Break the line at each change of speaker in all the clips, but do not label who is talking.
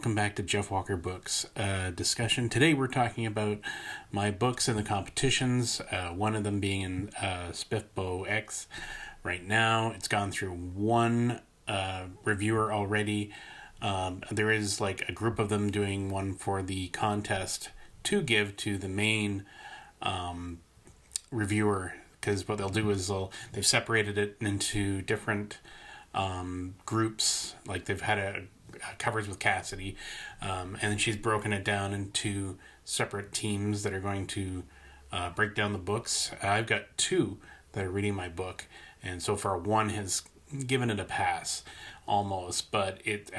welcome back to Jeff Walker Books discussion. Today we're talking about my books in the competitions, one of them being in SPFBOX. Right now, it's gone through one reviewer already. There is like a group of them doing one for the contest to give to the main reviewer, because what they'll do is they've separated it into different groups. Like they've had covers with Cassidy, and then she's broken it down into separate teams that are going to break down the books. I've got two that are reading my book, and so far one has given it a pass almost, but it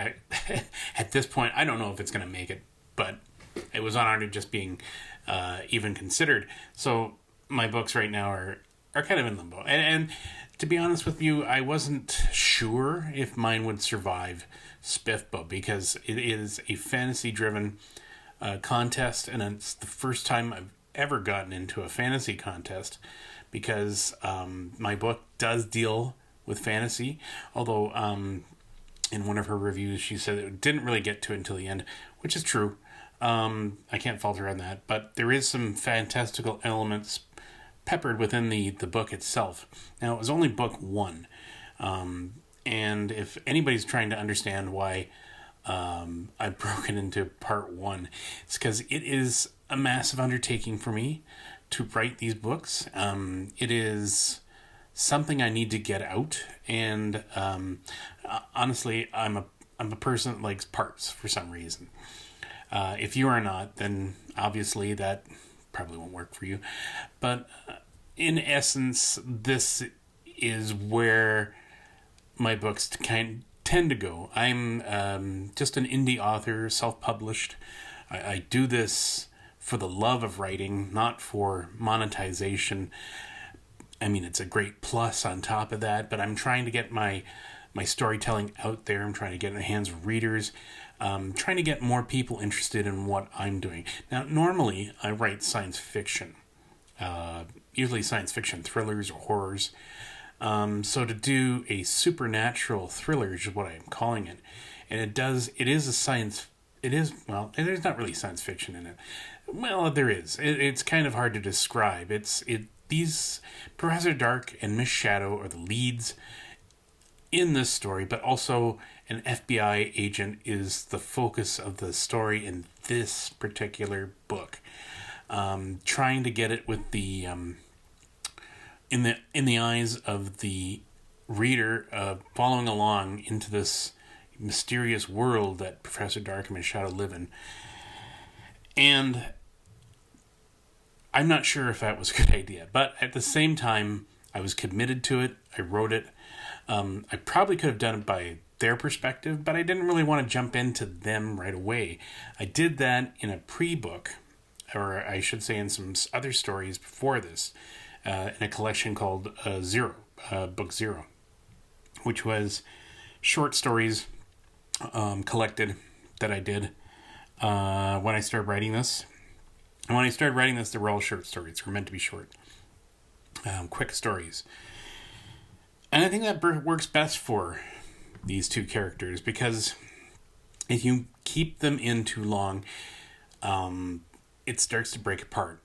at this point I don't know if it's going to make it, but it was on honor just being even considered. So my books right now are kind of in limbo, and to be honest with you, I wasn't sure if mine would survive SPFBO, because it is a fantasy-driven contest, and it's the first time I've ever gotten into a fantasy contest, because my book does deal with fantasy, although in one of her reviews she said it didn't really get to it until the end, which is true. I can't fault her on that, but there is some fantastical elements peppered within the book itself. Now, it was only book one, and if anybody's trying to understand why I've broken into part one, it's because it is a massive undertaking for me to write these books. It is something I need to get out, and honestly, I'm a person that likes parts for some reason. If you are not, then obviously that probably won't work for you. But in essence, this is where my books tend to go. I'm just an indie author, self-published. I do this for the love of writing, not for monetization. I mean, it's a great plus on top of that, but I'm trying to get my storytelling out there. I'm trying to get in the hands of readers. Trying to get more people interested in what I'm doing. Now, normally I write science fiction, usually science fiction thrillers or horrors. So to do a supernatural thriller is what I'm calling it, and there's not really science fiction in it. Well, there is. It's kind of hard to describe. These Professor Dark and Miss Shadow are the leads in this story, but also an FBI agent is the focus of the story in this particular book. Trying to get it with the in the eyes of the reader, following along into this mysterious world that Professor Dark and Miss Shadow live in. And I'm not sure if that was a good idea, but at the same time, I was committed to it. I wrote it. I probably could have done it by their perspective, but I didn't really want to jump into them right away. I did that in a pre-book, or I should say in some other stories before this, in a collection called Book Zero, which was short stories collected that I did when I started writing this. And when I started writing this, they were all short stories. They were meant to be short, quick stories. And I think that works best for these two characters, because if you keep them in too long, it starts to break apart.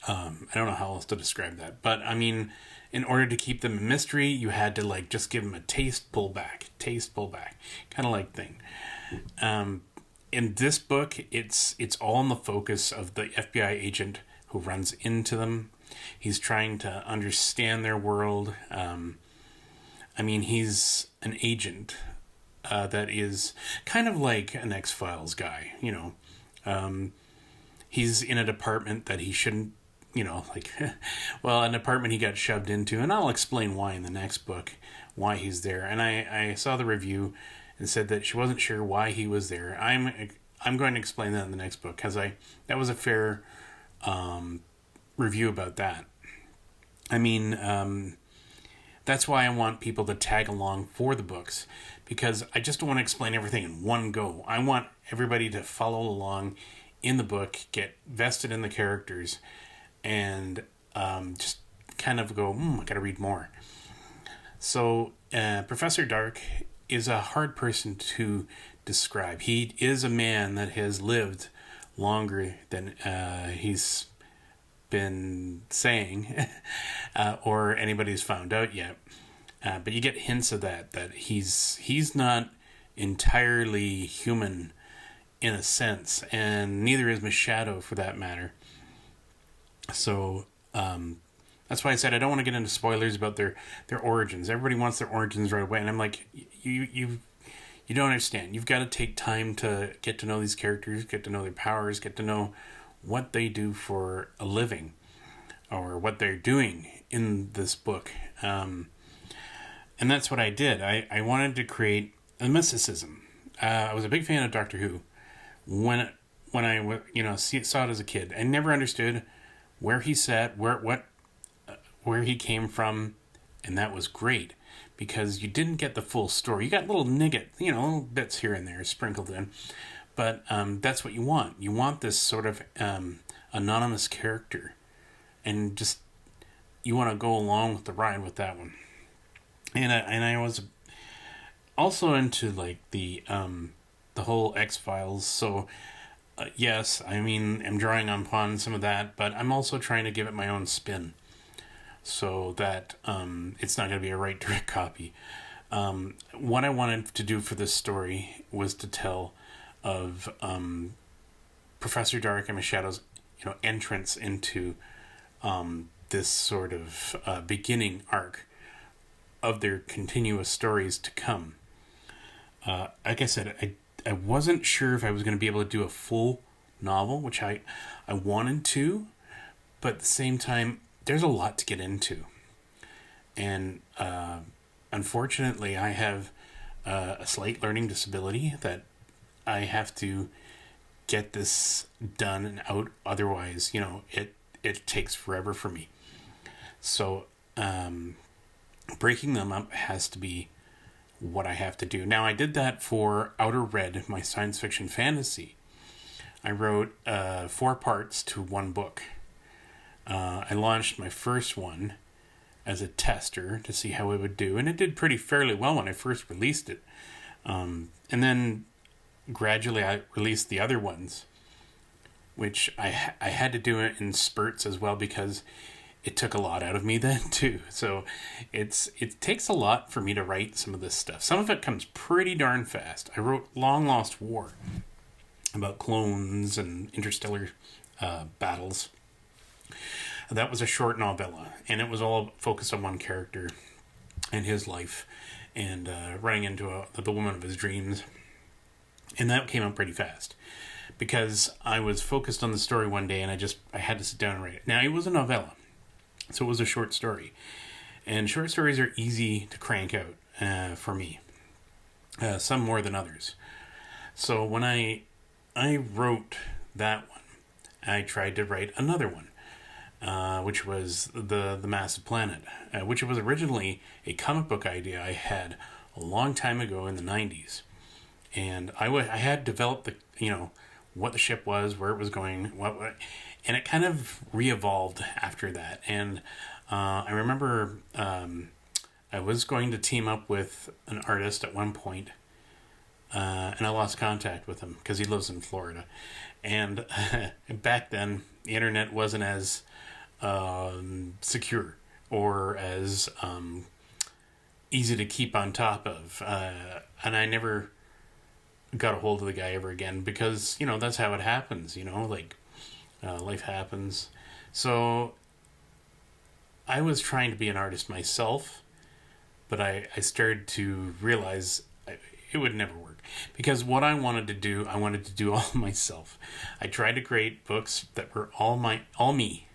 I don't know how else to describe that, but I mean, in order to keep them a mystery, you had to just give them a taste pull back, kind of like thing. In this book, it's all in the focus of the FBI agent who runs into them. He's trying to understand their world. I mean, he's an agent that is kind of like an X-Files guy, He's in a department that he shouldn't, an department he got shoved into, and I'll explain why in the next book, why he's there. And I saw the review and said that she wasn't sure why he was there. I'm going to explain that in the next book, because that was a fair review about that. I mean, that's why I want people to tag along for the books, because I just don't want to explain everything in one go. I want everybody to follow along in the book, get vested in the characters, and just kind of go, I gotta read more. So Professor Dark is a hard person to describe. He is a man that has lived longer than he's been saying or anybody's found out yet. But you get hints of that he's not entirely human in a sense, and neither is Machado for that matter. So that's why I said I don't want to get into spoilers about their origins. Everybody wants their origins right away, and I'm like, you don't understand. You've got to take time to get to know these characters, get to know their powers, get to know what they do for a living, or what they're doing in this book. And that's what I did. I wanted to create a mysticism. I was a big fan of Doctor Who when I saw it as a kid. I never understood where he sat, where he came from, and that was great because you didn't get the full story. You got little little bits here and there sprinkled in, but that's what you want. You want this sort of anonymous character, and just you want to go along with the ride with that one. And I was also into like the whole X-Files. So yes, I mean I'm drawing upon some of that, but I'm also trying to give it my own spin, so that it's not going to be a right direct copy. What I wanted to do for this story was to tell of Professor Dark and Machado's entrance into this sort of beginning arc of their continuous stories to come. Like I said, I wasn't sure if I was going to be able to do a full novel, which I wanted to, but at the same time, there's a lot to get into. And unfortunately, I have a slight learning disability that I have to get this done and out. Otherwise, it takes forever for me. So breaking them up has to be what I have to do. Now, I did that for Outer Red, my science fiction fantasy. I wrote 4 parts to one book. I launched my first one as a tester to see how it would do, and it did fairly well when I first released it. And then gradually I released the other ones, which I had to do it in spurts as well because it took a lot out of me then too. So it takes a lot for me to write some of this stuff. Some of it comes pretty darn fast. I wrote Long Lost War about clones and interstellar battles. That was a short novella, and it was all focused on one character and his life, and running into the woman of his dreams. And that came out pretty fast because I was focused on the story one day, and I had to sit down and write it. Now, it was a novella, so it was a short story, and short stories are easy to crank out for me, some more than others. So when I wrote that one, I tried to write another one, which was the Massive Planet, which was originally a comic book idea I had a long time ago in the 90s. And I had developed what the ship was, where it was going, and it kind of re-evolved after that. And I remember I was going to team up with an artist at one point, and I lost contact with him because he lives in Florida. And back then, the internet wasn't as secure or as easy to keep on top of. And I never got a hold of the guy ever again because, that's how it happens, life happens. So I was trying to be an artist myself, but I started to realize it would never work because what I wanted to do all myself. I tried to create books that were all me.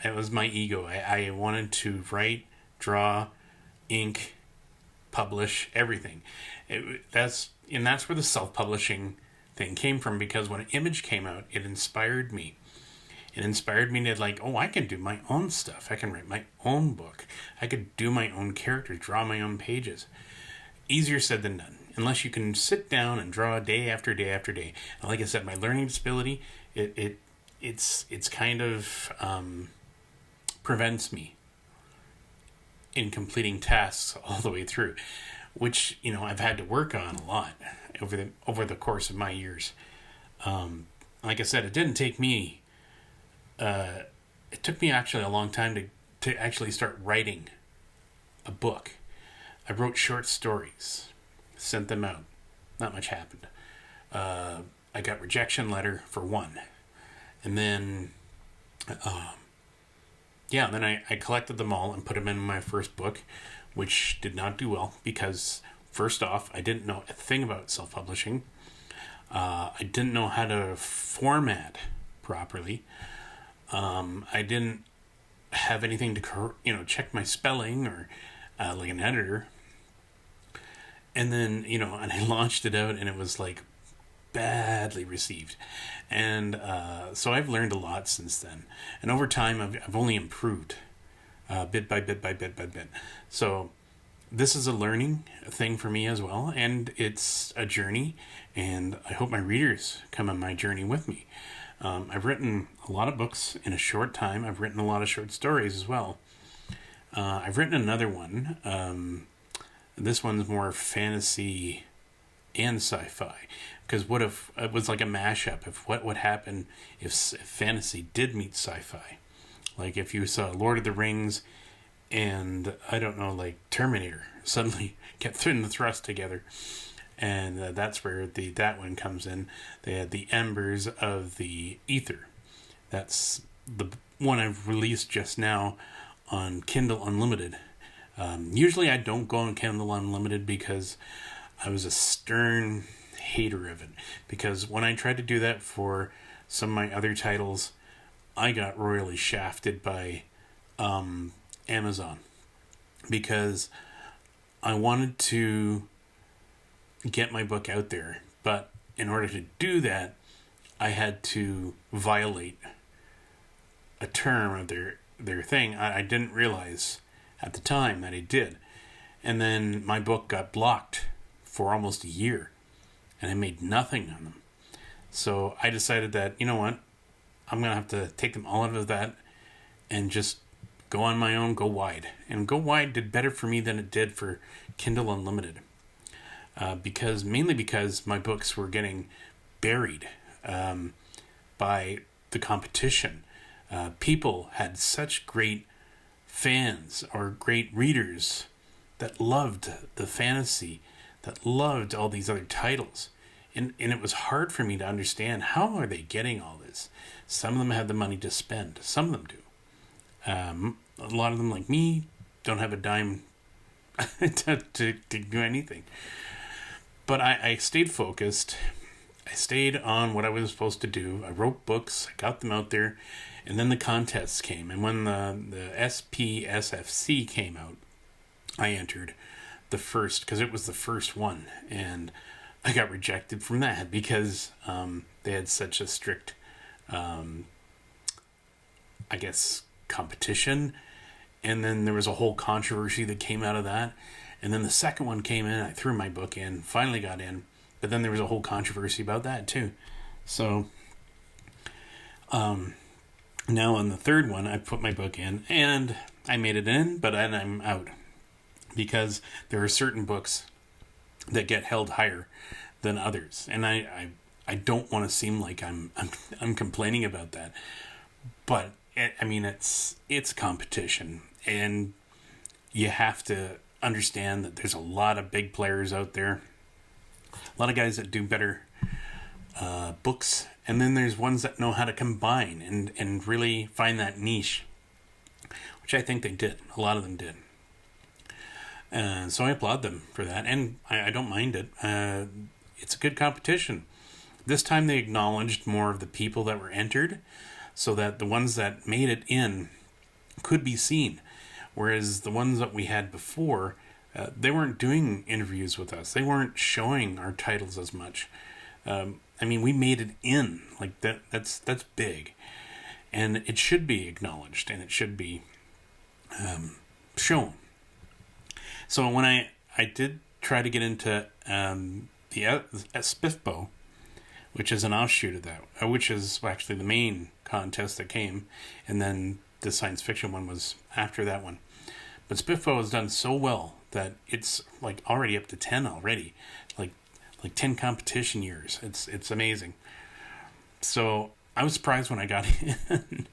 It was my ego. I wanted to write, draw, ink, publish, everything. That's where the self-publishing thing came from, because when Image came out, it inspired me. It inspired me to I can do my own stuff. I can write my own book. I could do my own characters, draw my own pages. Easier said than done, unless you can sit down and draw day after day after day. And like I said, my learning disability, it's kind of prevents me in completing tasks all the way through, which I've had to work on a lot. over the course of my years. Like I said, it didn't take me. It took me actually a long time to actually start writing a book. I wrote short stories, sent them out. Not much happened. I got rejection letter for one, and then, then I collected them all and put them in my first book, which did not do well because, first off, I didn't know a thing about self-publishing. I didn't know how to format properly. I didn't have anything to check my spelling or like an editor. And then and I launched it out, and it was like badly received. And so I've learned a lot since then. And over time, I've only improved bit by bit by bit by bit. So this is a learning thing for me as well, and it's a journey, and I hope my readers come on my journey with me. I've written a lot of books in a short time. I've written a lot of short stories as well. I've written another one. This one's more fantasy and sci-fi. Because what if it was like a mashup? If what would happen if fantasy did meet sci-fi? Like if you saw Lord of the Rings and, I don't know, like Terminator suddenly get thrust together. And that's where that one comes in. They had the Embers of the Ether. That's the one I've released just now on Kindle Unlimited. Usually I don't go on Kindle Unlimited because I was a stern hater of it. Because when I tried to do that for some of my other titles, I got royally shafted by Amazon. Because I wanted to get my book out there, but in order to do that, I had to violate a term of their thing. I didn't realize at the time that I did. And then my book got blocked for almost a year, and I made nothing on them. So I decided that, you know what, I'm going to have to take them all out of that and just go on my own, go wide. And go wide did better for me than it did for Kindle Unlimited. Mainly because my books were getting buried by the competition. People had such great fans or great readers that loved the fantasy, that loved all these other titles. And it was hard for me to understand, how are they getting all this? Some of them have the money to spend. Some of them do. A lot of them, like me, don't have a dime to do anything. But I stayed focused. I stayed on what I was supposed to do. I wrote books. I got them out there. And then the contests came. And when the SPFBOX came out, I entered the first, because it was the first one. And I got rejected from that because they had such a strict, competition. And then there was a whole controversy that came out of that. And then the second one came in, I threw my book in, finally got in, but then there was a whole controversy about that too. So, now on the third one, I put my book in, and I made it in, but then I'm out. Because there are certain books that get held higher than others. And I don't want to seem like I'm complaining about that. But, it's competition, and you have to understand that there's a lot of big players out there, a lot of guys that do better books, and then there's ones that know how to combine and really find that niche, which I think they did. A lot of them did. So I applaud them for that, and I don't mind it. It's a good competition. This time they acknowledged more of the people that were entered, so that the ones that made it in could be seen. Whereas the ones that we had before, they weren't doing interviews with us. They weren't showing our titles as much. We made it in. Like that's big. And it should be acknowledged, and it should be shown. So when I did try to get into the SPFBO, which is an offshoot of that, which is actually the main contest that came, and then the science fiction one was after that one. But SPFBO has done so well that it's like already up to 10 already. Like like 10 competition years. It's amazing. So I was surprised when I got in.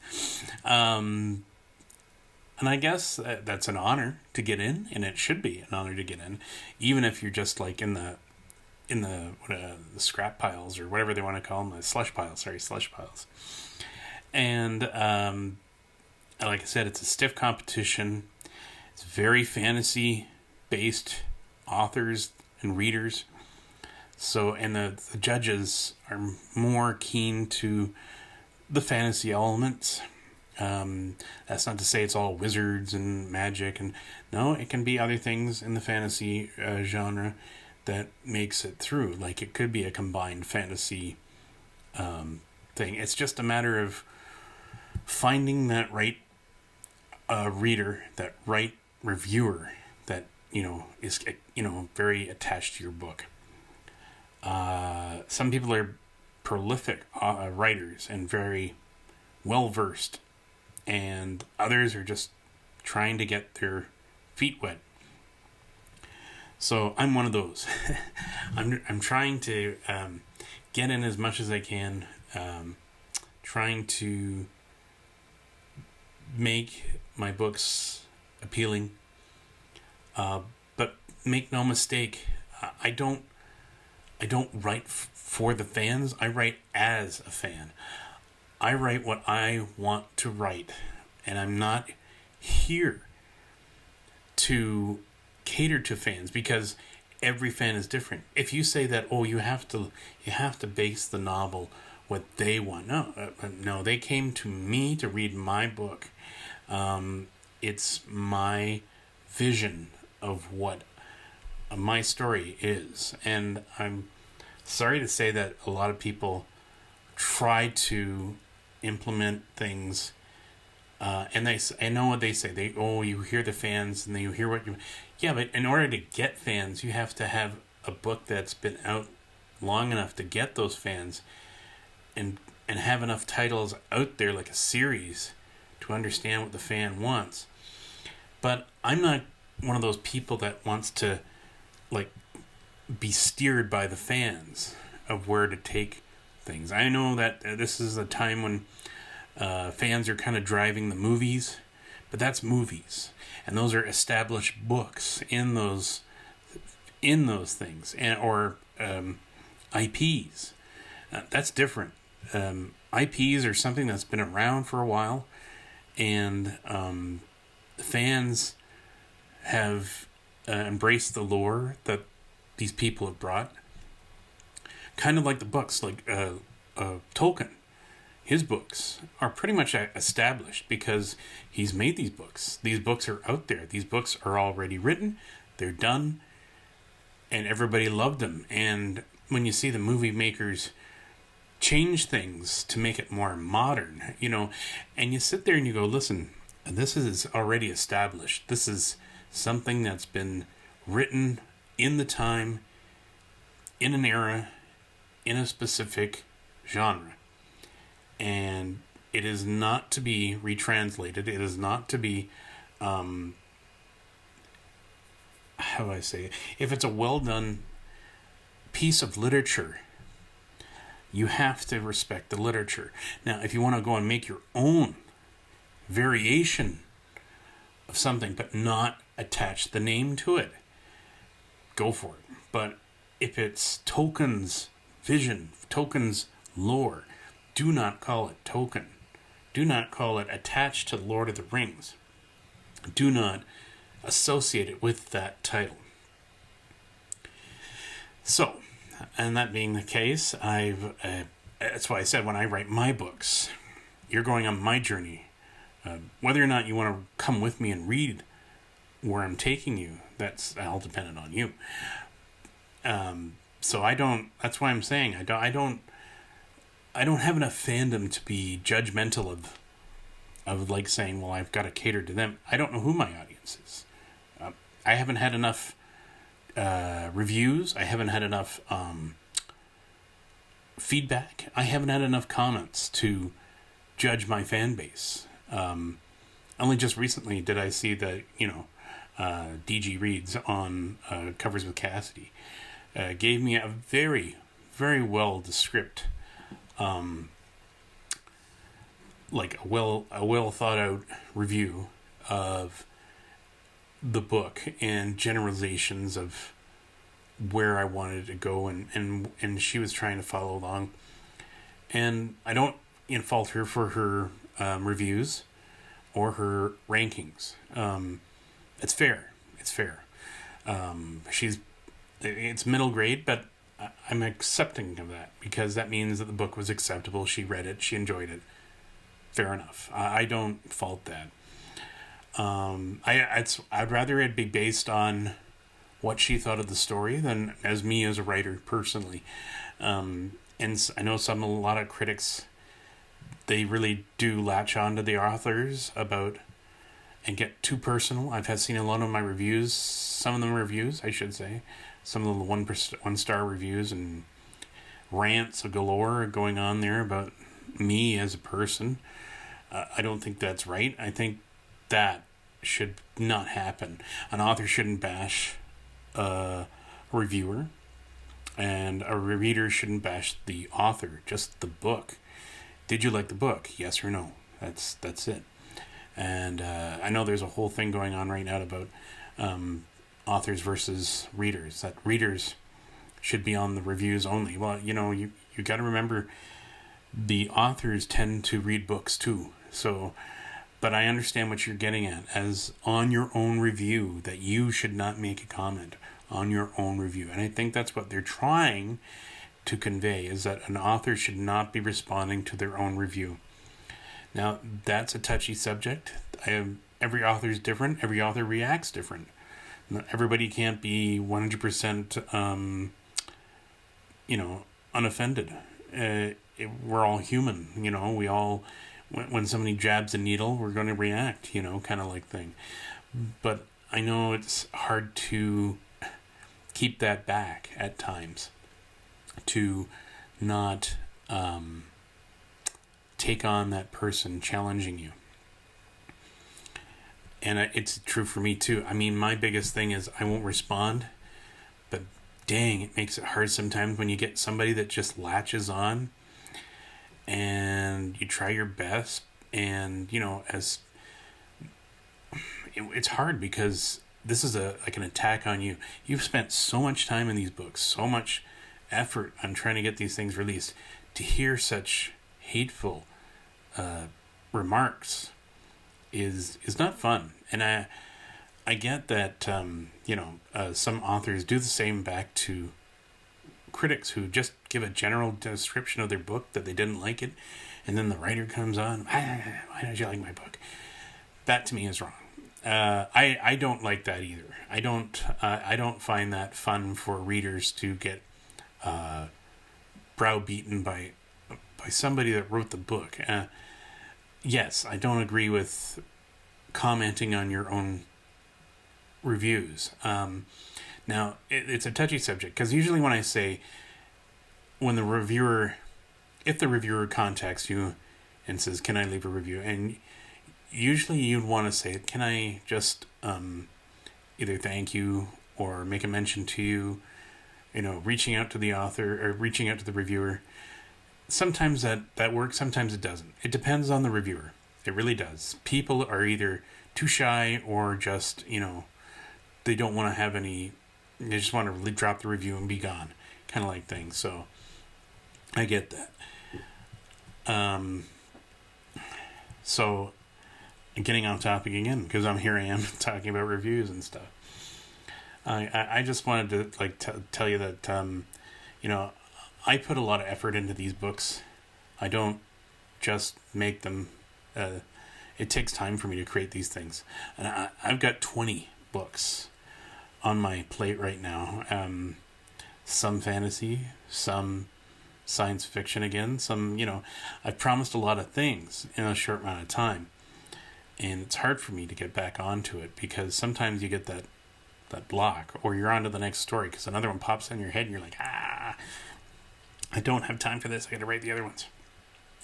And I guess that's an honor to get in, and it should be an honor to get in, even if you're just like in the scrap piles or whatever they want to call them, the slush piles. And like I said, it's a stiff competition. It's very fantasy based authors and readers. So, and the judges are more keen to the fantasy elements. That's not to say it's all wizards and magic, and no, it can be other things in the fantasy genre that makes it through. Like it could be a combined fantasy thing. It's just a matter of finding that right reader, that right reviewer that is very attached to your book. Some people are prolific writers and very well versed, and others are just trying to get their feet wet. So I'm one of those. I'm trying to get in as much as I can, trying to make my books appealing. But make no mistake, I don't write for the fans. I write as a fan. I write what I want to write, and I'm not here to cater to fans because every fan is different. If you say that, you have to base the novel what they want. No, they came to me to read my book. It's my vision of what my story is, and I'm sorry to say that a lot of people try to implement things, and I know what they say. You hear the fans, and then you hear what you. Yeah, but in order to get fans, you have to have a book that's been out long enough to get those fans, and have enough titles out there like a series to understand what the fan wants. But I'm not one of those people that wants to be steered by the fans of where to take things. I know that this is a time when fans are kind of driving the movies, but that's movies, and those are established books in those things, or IPs. That's different. IPs are something that's been around for a while, and fans have embraced the lore that these people have brought. Kind of like the books, like Tolkien. His books are pretty much established because he's made these books. These books are out there. These books are already written. They're done. And everybody loved them. And when you see the movie makers change things to make it more modern, and you sit there and you go, listen, this is already established. This is something that's been written in the time, in an era, in a specific genre. And it is not to be retranslated. It is not to be, how do I say it? If it's a well done piece of literature, you have to respect the literature. Now, if you want to go and make your own variation of something, but not attach the name to it, go for it. But if it's Tolkien's vision, Tolkien's lore, do not call it Tolkien. Do not call it attached to Lord of the Rings. Do not associate it with that title. So, and that being the case, that's why I said when I write my books, you're going on my journey. Whether or not you want to come with me and read where I'm taking you, that's all dependent on you. So that's why I'm saying I don't have enough fandom to be judgmental of like saying, well, I've got to cater to them. I don't know who my audience is. I haven't had enough reviews. I haven't had enough feedback. I haven't had enough comments to judge my fan base. Only just recently did I see that, DG Reads on Covers with Cassidy. gave me a very, very well described, like a well thought out review of the book and generalizations of where I wanted to go, and she was trying to follow along. And I don't fault her for her reviews or her rankings. It's fair. It's fair. It's middle grade, but I'm accepting of that because that means that the book was acceptable. She read it. She enjoyed it. Fair enough. I don't fault that. I'd rather it be based on what she thought of the story than as me as a writer personally. And I know a lot of critics, they really do latch on to the authors and get too personal. I've seen a lot of my reviews, some of them reviews, I should say, some of the 1-star reviews and rants galore going on there about me as a person. I don't think that's right. I think that should not happen. An author shouldn't bash a reviewer, and a reader shouldn't bash the author, just the book. Did you like the book? Yes or no? That's it. And I know there's a whole thing going on right now about authors versus readers, that readers should be on the reviews only. Well, you got to remember the authors tend to read books too. So, but I understand what you're getting at as on your own review, that you should not make a comment on your own review. And I think that's what they're trying to convey, is that an author should not be responding to their own review. Now, that's a touchy subject. Every author is different. Every author reacts different. Everybody can't be 100%, unoffended. We're all human, we all, when somebody jabs a needle, we're going to react, kind of like thing. But I know it's hard to keep that back at times, to not take on that person challenging you. And it's true for me too. I mean, my biggest thing is I won't respond, but dang, it makes it hard sometimes when you get somebody that just latches on, and you try your best, and it's hard because this is like an attack on you. You've spent so much time in these books, so much effort on trying to get these things released. To hear such hateful remarks is not fun. And I get that some authors do the same back to critics who just give a general description of their book that they didn't like it, and then the writer comes on, why don't you like my book? That to me is wrong. I don't like that either. I don't find that fun for readers to get browbeaten by somebody that wrote the book. Yes, I don't agree with commenting on your own reviews. Now, it's a touchy subject, because usually when I say, if the reviewer contacts you and says, can I leave a review? And usually you'd want to say, can I just either thank you or make a mention to you, reaching out to the author or reaching out to the reviewer. Sometimes that works, sometimes it doesn't. It depends on the reviewer. It really does. People are either too shy or just, they don't want to have any, they just want to really drop the review and be gone, kind of like thing. So I get that. So getting off topic again, because I am talking about reviews and stuff. I just wanted to tell you that I put a lot of effort into these books. I don't just make them. It takes time for me to create these things, and I've got 20 books on my plate right now. Some fantasy, some science fiction again, some, I've promised a lot of things in a short amount of time. And it's hard for me to get back onto it, because sometimes you get that block, or you're on to the next story because another one pops in your head and you're like, I don't have time for this. I got to write the other ones.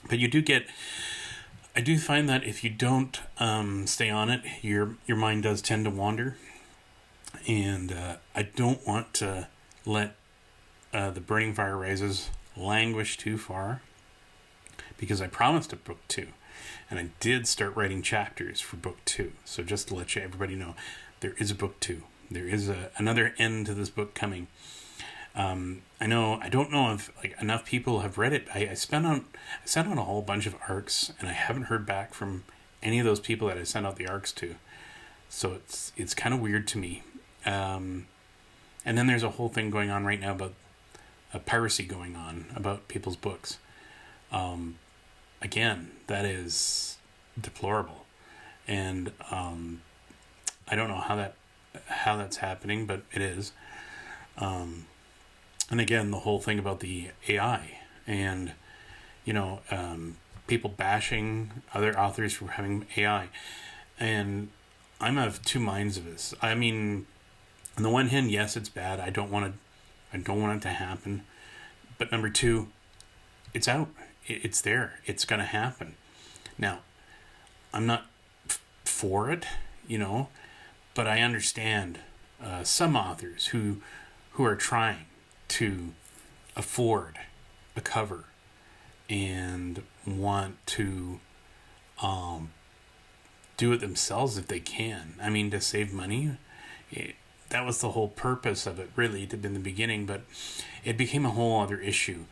But I do find that if you don't stay on it, your mind does tend to wander. And I don't want to let The Burning Fire Rises languished too far, because I promised a book 2, and I did start writing chapters for book 2. So just to let everybody know, there is a book 2. There is another end to this book coming. I don't know if enough people have read it. I sent out a whole bunch of arcs, and I haven't heard back from any of those people that I sent out the arcs to. So it's kind of weird to me. And then there's a whole thing going on right now about piracy going on about people's books. Again, that is deplorable, and I don't know how that's happening, but it is. And again, the whole thing about the AI and people bashing other authors for having AI, and I'm of two minds of this. I mean, on the one hand, yes, it's bad. I don't want it to happen. But number two, it's out. It's there. It's going to happen. Now, I'm not for it, but I understand some authors who are trying to afford a cover and want to do it themselves if they can. I mean, to save money. That was the whole purpose of it, really, in the beginning, but it became a whole other issue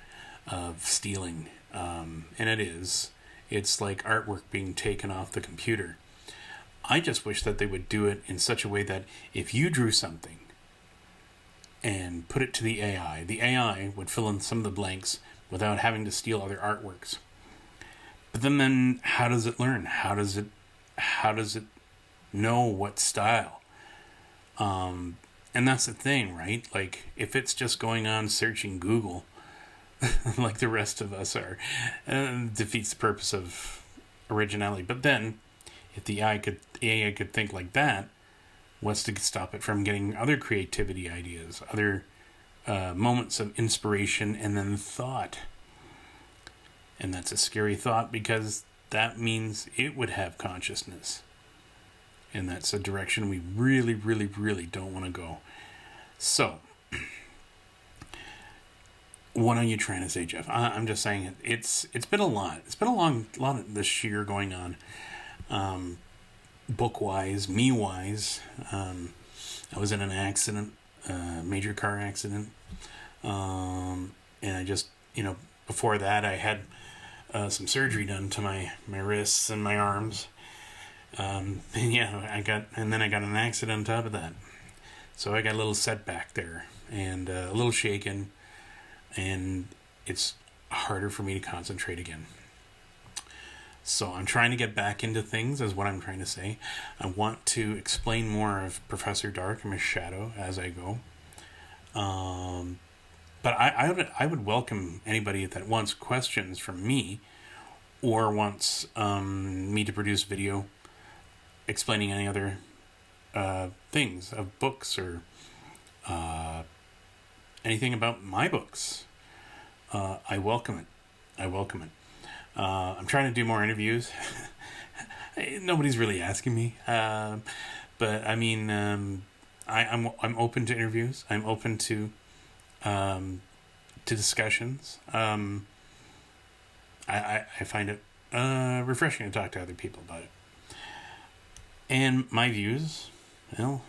of stealing. And it's like artwork being taken off the computer. I just wish that they would do it in such a way that if you drew something and put it to the AI would fill in some of the blanks without having to steal other artworks. But then how does it learn? How does it know what style? And that's the thing, right? Like, if it's just going on searching Google, like the rest of us are, defeats the purpose of originality. But then, if the AI could think like that, what's to stop it from getting other creativity ideas, other moments of inspiration, and then thought? And that's a scary thought, because that means it would have consciousness. And that's a direction we really, really, really don't want to go. So, what are you trying to say, Jeff? I'm just saying it's been a lot. It's been a lot of this year going on, book-wise, me-wise. I was in an accident, major car accident, and I just, before that I had some surgery done to my wrists and my arms. And then I got an accident on top of that. So I got a little setback there, and a little shaken, and it's harder for me to concentrate again. So I'm trying to get back into things, is what I'm trying to say. I want to explain more of Professor Dark and Miss Shadow as I go. But I would welcome anybody that wants questions from me, or wants me to produce video explaining any other things of books, or anything about my books. I welcome it. I'm trying to do more interviews. Nobody's really asking me, but I mean, I'm open to interviews. I'm open to discussions. I find it refreshing to talk to other people about it. And my views, well,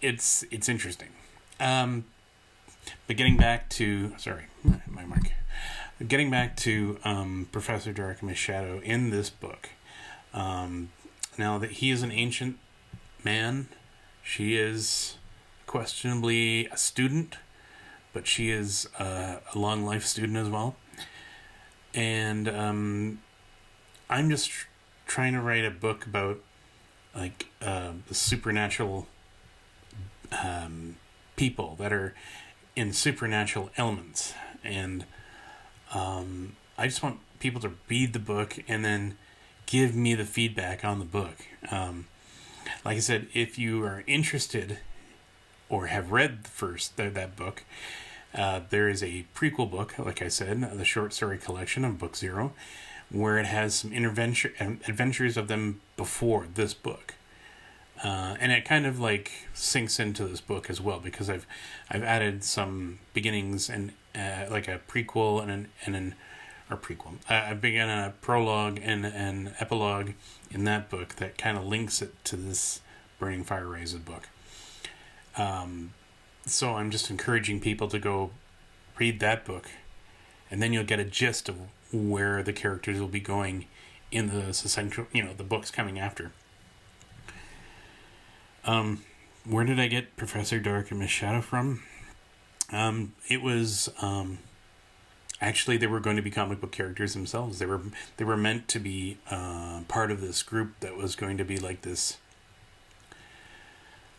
it's interesting. But getting back to, my mark. Getting back to Professor Dark and Miss Shadow in this book. Now that he is an ancient man, she is questionably a student, but she is a long life student as well. And I'm just trying to write a book about the supernatural people that are in supernatural elements, and I just want people to read the book and then give me the feedback on the book. Like I said, if you are interested or have read that book, there is a prequel book, like I said, the short story collection of Book 0, where it has some adventures of them before this book. And it kind of like sinks into this book as well, because I've added some beginnings and like a prequel or prequel. I've begun a prologue and an epilogue in that book that kind of links it to this Burning Fire Razed book. So I'm just encouraging people to go read that book, and then you'll get a gist of where the characters will be going in the essential, the books coming after. Where did I get Professor Dark and Miss Shadow from? It was actually, they were going to be comic book characters themselves. They were meant to be part of this group that was going to be like this.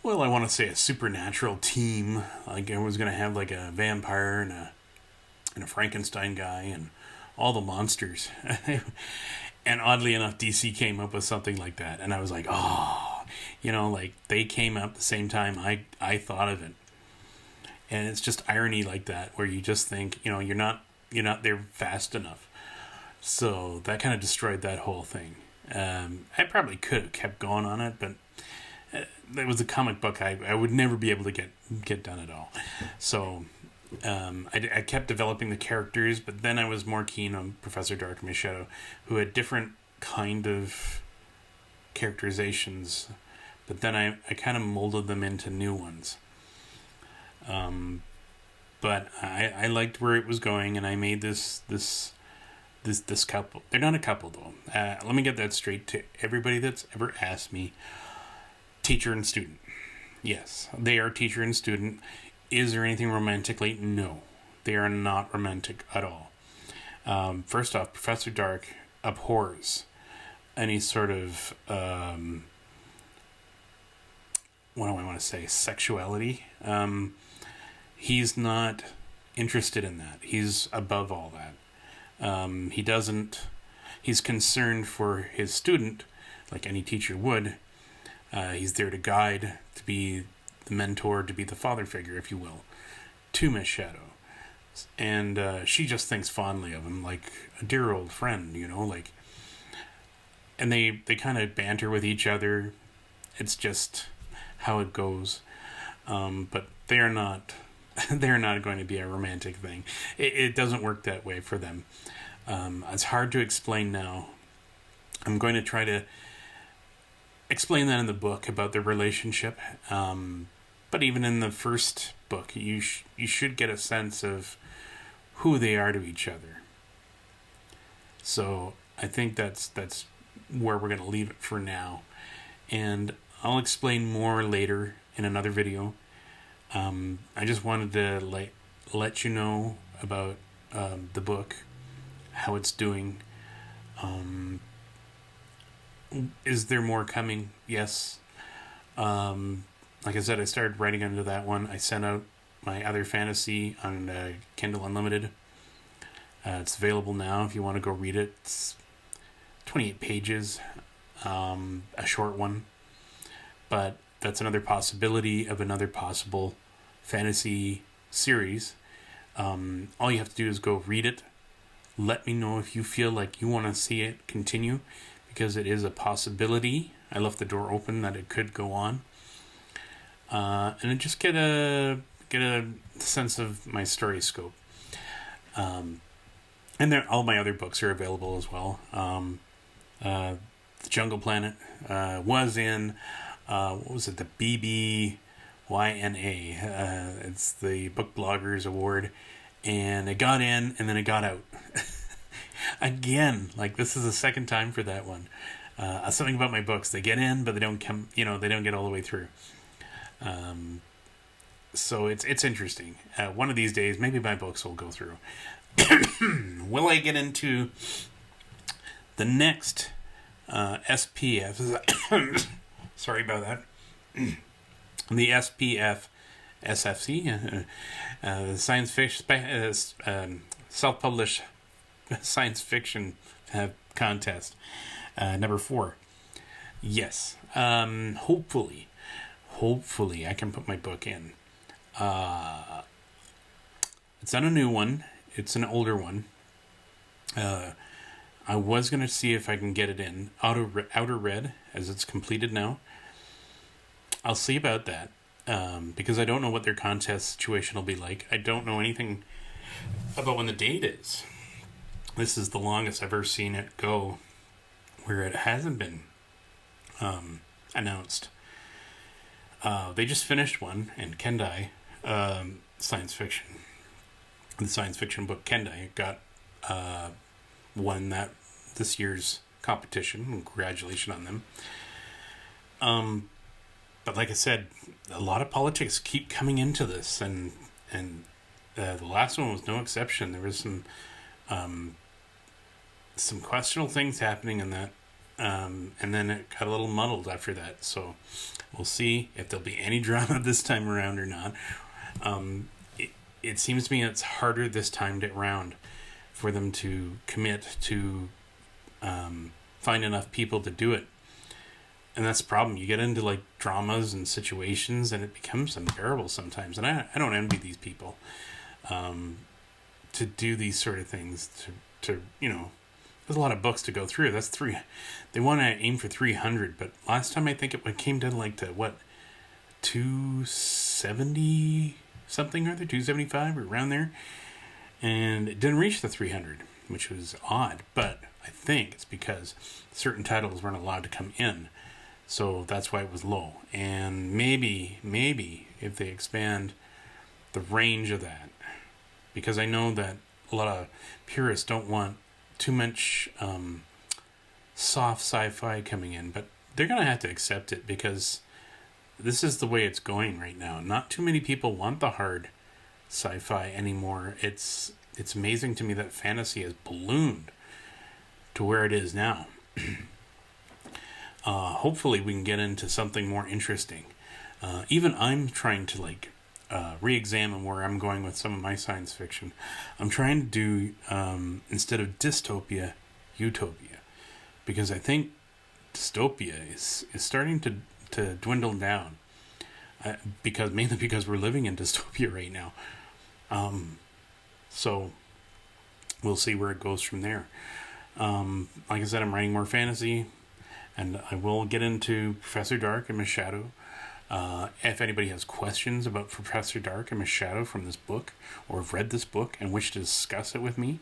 Well, I want to say a supernatural team. Like, it was going to have like a vampire and a Frankenstein guy and all the monsters. And oddly enough, DC came up with something like that, and I was like, oh, like they came up the same time I thought of it. And it's just irony like that, where you just think, you're not there fast enough. So that kind of destroyed that whole thing. I probably could have kept going on it, but it was a comic book I would never be able to get done at all. So I kept developing the characters, but then I was more keen on Professor Dark and Miss Shadow, who had different kind of characterizations, but then I kind of molded them into new ones. But I liked where it was going, and I made this couple. They're not a couple, though. Let me get that straight to everybody that's ever asked me. Teacher and student. Yes, they are teacher and student. Is there anything romantically? No, they are not romantic at all. First off, Professor Dark abhors any sort of what do I want to say? Sexuality. He's not interested in that. He's above all that. He doesn't. He's concerned for his student, like any teacher would. He's there to guide, to be the mentor, to be the father figure, if you will, to Miss Shadow. And she just thinks fondly of him, like a dear old friend, like. And they kind of banter with each other. It's just how it goes. But they're not going to be a romantic thing. It doesn't work that way for them. It's hard to explain now. I'm going to try to explain that in the book about their relationship. But even in the first book, you should get a sense of who they are to each other. So I think that's where we're going to leave it for now. And I'll explain more later in another video. I just wanted to let you know about the book, how it's doing. Is there more coming? Yes. Like I said, I started writing under that one. I sent out my other fantasy on Kindle Unlimited. It's available now if you want to go read it. It's 28 pages, a short one. But that's another possibility of another possible fantasy series. All you have to do is go read it. Let me know if you feel like you want to see it continue, because it is a possibility. I left the door open that it could go on. And just get a sense of my story scope. And all my other books are available as well. The Jungle Planet was in, what was it, the BBYNA. It's the Book Bloggers Award. And it got in, and then it got out. Again, like, this is the second time for that one. Something about my books. They get in, but they don't come, they don't get all the way through. So it's interesting. One of these days, maybe my books will go through. Will I get into the next SPF? Sorry about that. The SPF SFC, science fiction, self-published science fiction contest, number 4. Yes. Hopefully I can put my book in. It's not a new one. It's an older one. I was going to see if I can get it in. Outer Red, as it's completed now. I'll see about that, because I don't know what their contest situation will be like. I don't know anything about when the date is. This is the longest I've ever seen it go where it hasn't been announced. They just finished one, and Kendai, science fiction, the science fiction book Kendai got won this year's competition. Congratulations on them. But like I said, a lot of politics keep coming into this, and the last one was no exception. There was some questionable things happening in that, and then it got a little muddled after that. So we'll see if there'll be any drama this time around or not. It seems to me it's harder this time around for them to commit to find enough people to do it. And that's the problem. You get into like dramas and situations, and it becomes unbearable sometimes. And I don't envy these people to do these sort of things. To there's a lot of books to go through. That's three. They want to aim for 300, but last time I think it came down like to 270 something or other, 275 or around there, and it didn't reach the 300, which was odd. But I think it's because certain titles weren't allowed to come in. So that's why it was low. And maybe if they expand the range of that, because I know that a lot of purists don't want too much soft sci-fi coming in, but they're going to have to accept it because this is the way it's going right now. Not too many people want the hard sci-fi anymore. It's amazing to me that fantasy has ballooned to where it is now. Hopefully we can get into something more interesting. Even I'm trying to re-examine where I'm going with some of my science fiction. I'm trying to do, instead of dystopia, utopia. Because I think dystopia is starting to dwindle down. Mainly because we're living in dystopia right now. So we'll see where it goes from there. Like I said, I'm writing more fantasy. And I will get into Professor Dark and Miss Shadow. If anybody has questions about Professor Dark and Miss Shadow from this book, or have read this book and wish to discuss it with me,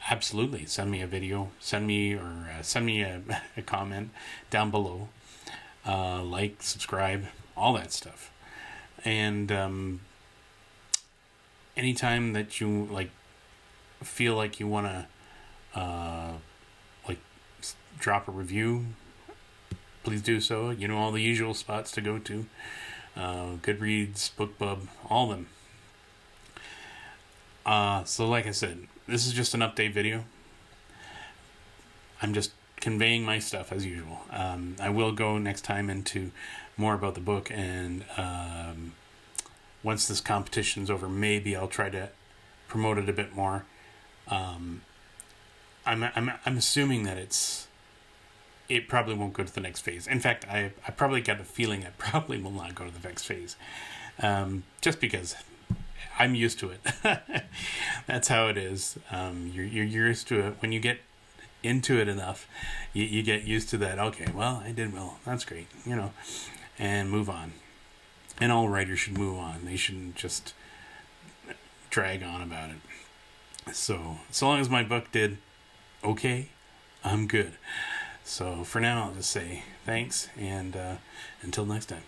absolutely send me a video, send me a comment down below. Like, subscribe, all that stuff. And anytime that you feel like you want to drop a review, please do so. You know all the usual spots to go to. Goodreads, BookBub, all of them. So like I said, this is just an update video. I'm just conveying my stuff as usual. I will go next time into more about the book, and once this competition's over, maybe I'll try to promote it a bit more. I'm assuming that it probably won't go to the next phase. In fact, I probably got a feeling it probably will not go to the next phase. Just because I'm used to it. That's how it is. You're used to it. When you get into it enough, you get used to that. Okay, well, I did well. That's great. And move on. And all writers should move on. They shouldn't just drag on about it. So long as my book did okay, I'm good. So for now, I'll just say thanks, and until next time.